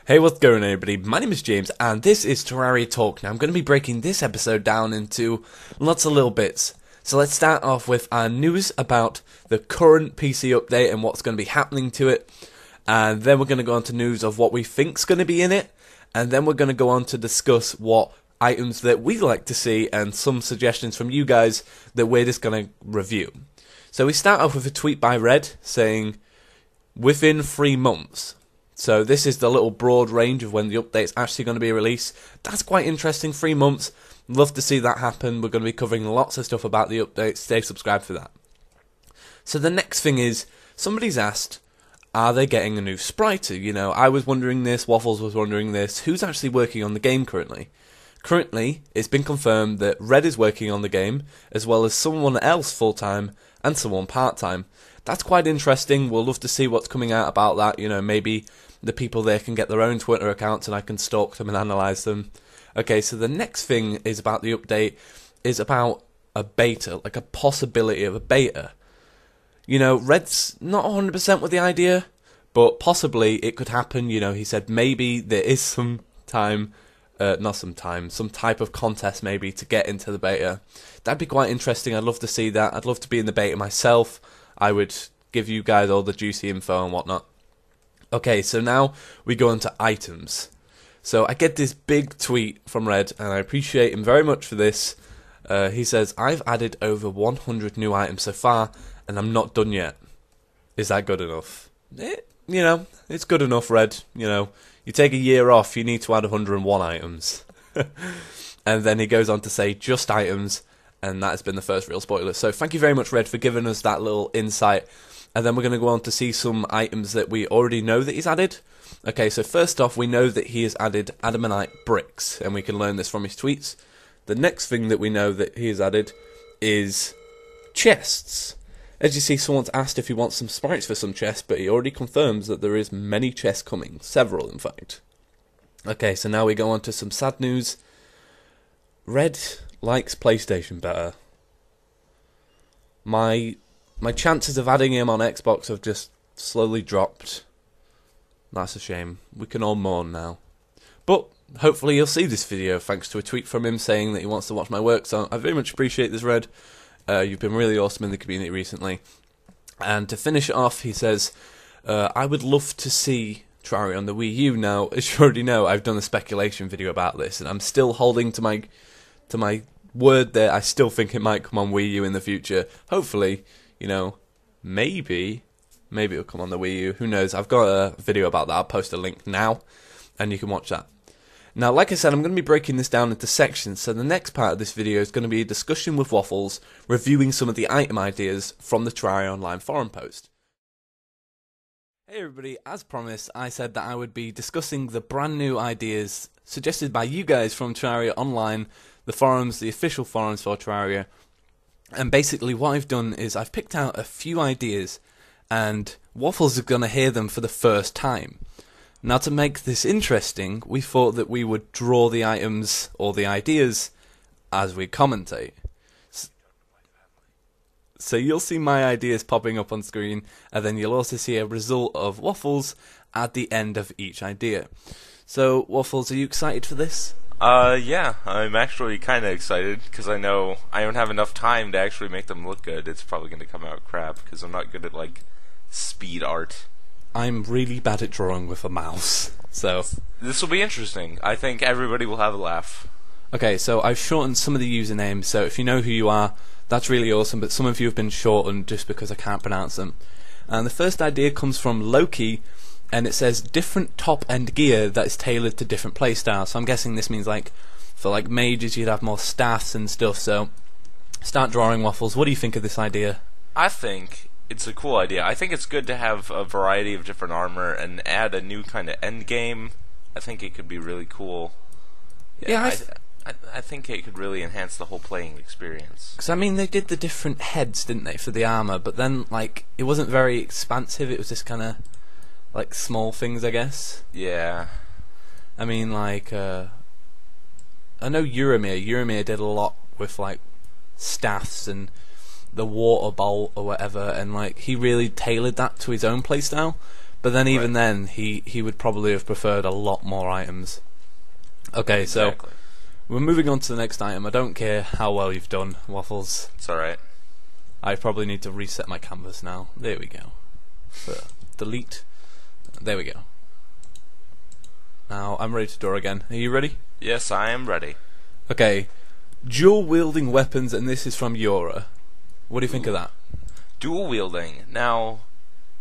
Hey, what's going on everybody? My name is James and this is Terraria Talk. Now I'm going to be breaking this episode down into lots of little bits. So let's start off with our news about the current PC update and what's going to be happening to it. And then we're going to go on to news of what we think's going to be in it. And then we're going to go on to discuss what items that we like to see and some suggestions from you guys that we're just going to review. So we start off with a tweet by Red saying, within 3 months. So this is the little broad range of when the update's actually going to be released. That's quite interesting, 3 months. Love to see that happen. We're going to be covering lots of stuff about the update. Stay subscribed for that. So the next thing is, somebody's asked, are they getting a new sprite? You know, I was wondering this, Waffles was wondering this. Who's actually working on the game currently? Currently, it's been confirmed that Red is working on the game, as well as someone else full-time and someone part-time. That's quite interesting. We'll love to see what's coming out about that. You know, maybe the people there can get their own Twitter accounts and I can stalk them and analyse them. Okay, so the next thing is about the update, is about a beta, like a possibility of a beta. You know, Red's not 100% with the idea, but possibly it could happen. You know, he said maybe there is some time, some type of contest maybe to get into the beta. That'd be quite interesting. I'd love to see that. I'd love to be in the beta myself. I would give you guys all the juicy info and whatnot. Okay, so now we go into items. So I get this big tweet from Red, and I appreciate him very much for this. He says, I've added over 100 new items so far, and I'm not done yet. Is that good enough? You know, it's good enough, Red. You know, you take a year off, you need to add 101 items. And then he goes on to say, just items, and that has been the first real spoiler. So thank you very much, Red, for giving us that little insight. And then we're going to go on to see some items that we already know that he's added. Okay, so first off, we know that he has added Adamanite Bricks, and we can learn this from his tweets. The next thing that we know that he has added is chests. As you see, someone's asked if he wants some sprites for some chests, but he already confirms that there is many chests coming. Several, in fact. Okay, so now we go on to some sad news. Red likes PlayStation better. My chances of adding him on Xbox have just slowly dropped. That's a shame. We can all mourn now. But hopefully you'll see this video thanks to a tweet from him saying that he wants to watch my work. So I very much appreciate this, Red. You've been really awesome in the community recently. And to finish it off, he says, I would love to see Terraria on the Wii U. Now, as you already know, I've done a speculation video about this, and I'm still holding to my word there. I still think it might come on Wii U in the future. Hopefully, you know, maybe it'll come on the Wii U. Who knows? I've got a video about that. I'll post a link now, and you can watch that. Now, like I said, I'm going to be breaking this down into sections, so the next part of this video is going to be a discussion with Waffles, reviewing some of the item ideas from the Terraria Online forum post. Hey everybody, as promised, I said that I would be discussing the brand new ideas suggested by you guys from Terraria Online, the forums, the official forums for Terraria. And basically what I've done is I've picked out a few ideas, and Waffles is going to hear them for the first time. Now, to make this interesting, we thought that we would draw the items or the ideas as we commentate. So you'll see my ideas popping up on screen, and then you'll also see a result of Waffles at the end of each idea. So, Waffles, are you excited for this? Yeah, I'm actually kind of excited, because I know I don't have enough time to actually make them look good. It's probably going to come out crap, because I'm not good at, like, speed art. I'm really bad at drawing with a mouse, so... This will be interesting. I think everybody will have a laugh. Okay, so I've shortened some of the usernames, so if you know who you are, that's really awesome, but some of you have been shortened just because I can't pronounce them. And the first idea comes from Loki, and it says different top-end gear that is tailored to different playstyles. So I'm guessing this means, like, for like mages you'd have more staffs and stuff, so... Start drawing, Waffles. What do you think of this idea? I think it's a cool idea. I think it's good to have a variety of different armor and add a new kind of end game. I think it could be really cool. Yeah, I think it could really enhance the whole playing experience. Because, I mean, they did the different heads, didn't they, for the armor, but then, like, it wasn't very expansive. It was just kind of, like, small things, I guess. Yeah. I mean, like, I know Euromir did a lot with, like, staffs and the water bolt or whatever, and, like, he really tailored that to his own playstyle. But then even then, he would probably have preferred a lot more items. Okay, Exactly. so we're moving on to the next item. I don't care how well you've done, Waffles. It's alright. I probably need to reset my canvas now. There we go. Delete. There we go. Now I'm ready to draw again. Are you ready? Yes, I am ready. Okay. Dual wielding weapons, and this is from Yora. What do you think of that? Dual wielding. Now,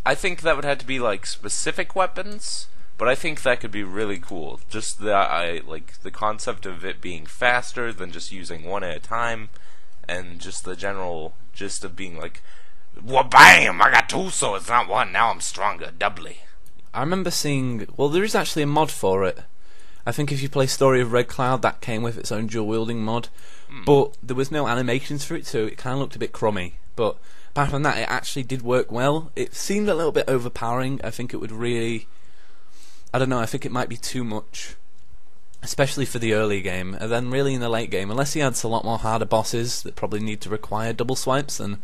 I think that would have to be like specific weapons, but I think that could be really cool. Just the concept of it being faster than just using one at a time, and just the general gist of being like, well, bam! I got two swords, not one. Now I'm stronger, doubly. I remember seeing... Well, there is actually a mod for it. I think if you play Story of Red Cloud, that came with its own dual-wielding mod. But there was no animations for it, so it kind of looked a bit crummy. But apart from that, it actually did work well. It seemed a little bit overpowering. I think it would really... I don't know, I think it might be too much. Especially for the early game. And then really in the late game, unless he adds a lot more harder bosses that probably need to require double swipes, then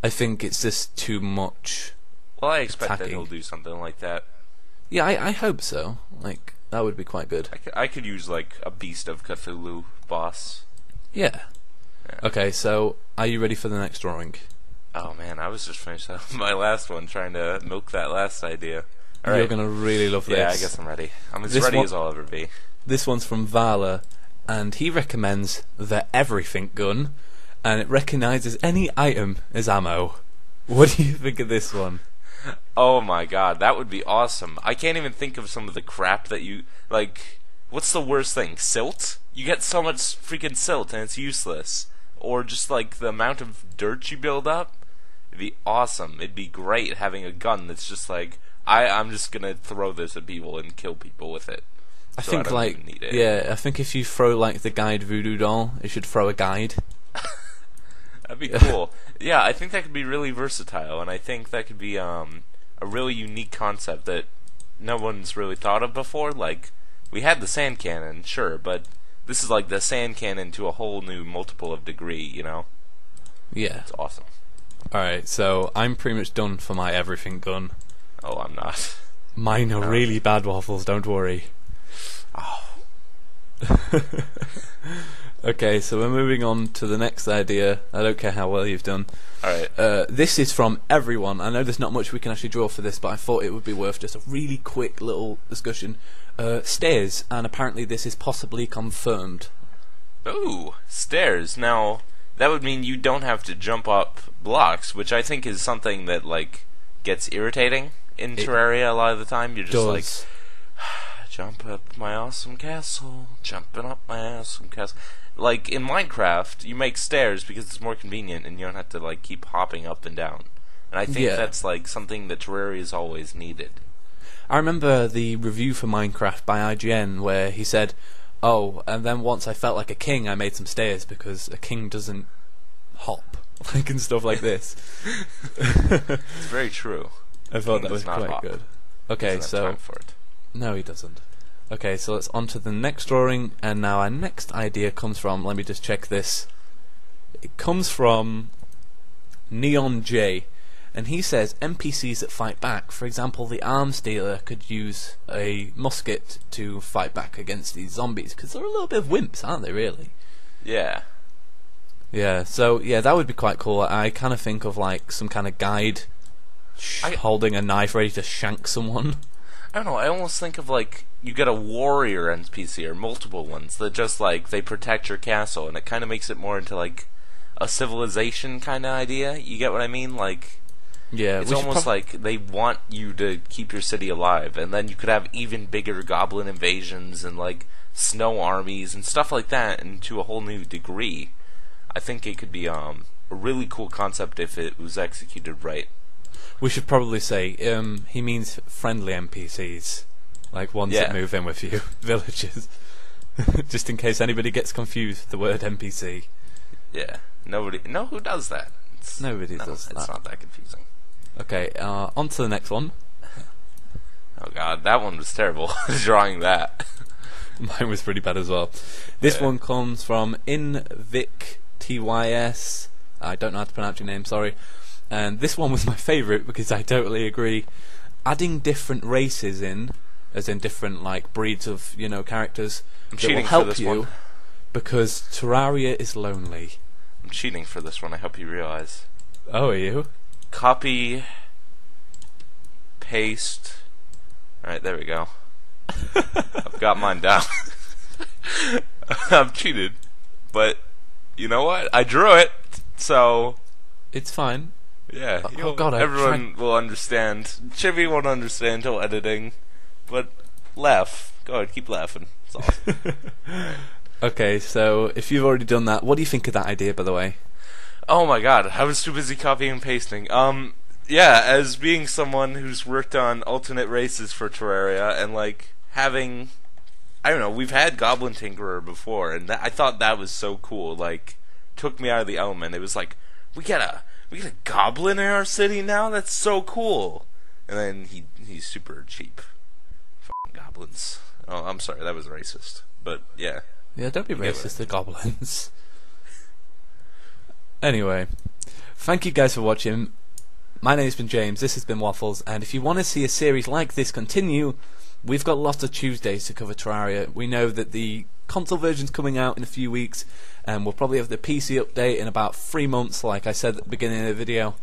I think it's just too much. Well, I expect that attacking. he'll do something like that. Yeah, I hope so. Like, that would be quite good. I could use like a Beast of Cthulhu boss. Yeah. Okay, so are you ready for the next drawing? Oh man, I was just finishing up my last one, trying to milk that last idea. All You're right. gonna really love this. Yeah, I guess I'm ready. I'm as This ready one- as I'll ever be. This one's from Vala, and he recommends the Everything gun, and it recognizes any item as ammo. What do you think of this one? Oh my god, that would be awesome. I can't even think of some of the crap that you like. What's the worst thing? Silt? You get so much freaking silt and it's useless. Or just like the amount of dirt you build up. It'd be awesome. It'd be great having a gun that's just like, I'm just gonna throw this at people and kill people with it. I So think don't like even need it. yeah, I think if you throw like the guide voodoo doll, it should throw a guide. That'd be cool. Yeah, I think that could be really versatile, and I think that could be a really unique concept that no one's really thought of before. Like, we had the sand cannon, sure, but this is like the sand cannon to a whole new multiple of degree, you know? Yeah. It's awesome. Alright, so I'm pretty much done for my Everything gun. Oh, I'm not. Mine are really bad, Waffles, don't worry. Oh. Okay, so we're moving on to the next idea. I don't care how well you've done. Alright. This is from everyone. I know there's not much we can actually draw for this, but I thought it would be worth just a really quick little discussion. Stairs, and apparently this is possibly confirmed. Ooh, stairs. Now, that would mean you don't have to jump up blocks, which I think is something that, like, gets irritating in Terraria a lot of the time. You're just like, jump up my awesome castle, jumping up my awesome castle. Like, in Minecraft, you make stairs because it's more convenient and you don't have to, like, keep hopping up and down. And I think that's, like, something that Terraria's always needed. I remember the review for Minecraft by IGN where he said, oh, and then once I felt like a king, I made some stairs because a king doesn't hop, like, and stuff like this. It's very true. I thought that does was not quite hop. good. Okay, Doesn't have so... time for it. No, he doesn't. Okay, so let's on to the next drawing, and now our next idea comes from, let me just check this. It comes from Neon J, and he says NPCs that fight back, for example, the arms dealer could use a musket to fight back against these zombies, because they're a little bit of wimps, aren't they, really? Yeah. Yeah, so, yeah, that would be quite cool. I kind of think of, like, some kind of guide holding a knife ready to shank someone. I don't know, I almost think of, like, you get a warrior NPC, or multiple ones, that just, like, they protect your castle, and it kind of makes it more into, like, a civilization kind of idea. You get what I mean? Like, yeah, it's almost like they want you to keep your city alive, and then you could have even bigger goblin invasions, and, like, snow armies, and stuff like that, and to a whole new degree. I think it could be, a really cool concept if it was executed right. We should probably say, he means friendly NPCs. Like ones that move in with you. Villagers. Just in case anybody gets confused with the word NPC. Yeah. Nobody... No, who does that? Nobody does that. It's not that confusing. Okay, on to the next one. Oh god, that one was terrible. Drawing that. Mine was pretty bad as well. This one comes from InvicTYS. I don't know how to pronounce your name, sorry. And this one was my favourite because I totally agree. adding different races in, as in different like breeds of characters that will cheating for help this you, one. because Terraria is lonely. I'm cheating for this one, I hope you realize. Oh, are you? Copy, paste. Alright, there we go. I've got mine down. I've cheated, but you know what? I drew it, so It's fine. yeah. Oh God, everyone will understand. Chippy won't understand till editing, but laugh. Go ahead, keep laughing. It's awesome. Okay, so if you've already done that, what do you think of that idea, by the way? Oh my god, I was too busy copying and pasting. Yeah, as being someone who's worked on alternate races for Terraria and like having, I don't know, we've had Goblin Tinkerer before, and I thought that was so cool. Like, took me out of the element. It was like, we get a goblin in our city now. That's so cool. And then he's super cheap. Fucking goblins. Oh, I'm sorry, that was racist. But yeah. Yeah, don't be racist to goblins. Anyway, thank you guys for watching. My name's been James, this has been Waffles, and if you want to see a series like this continue, we've got lots of Tuesdays to cover Terraria. We know that the console version's coming out in a few weeks, and we'll probably have the PC update in about 3 months, like I said at the beginning of the video.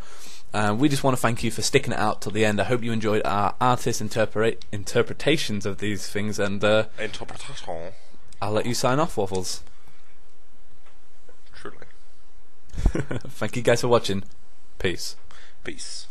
We just want to thank you for sticking it out till the end. I hope you enjoyed our artist interpretations of these things, and Interpretation. I'll let you sign off, Waffles. Truly. Thank you guys for watching. Peace. Peace.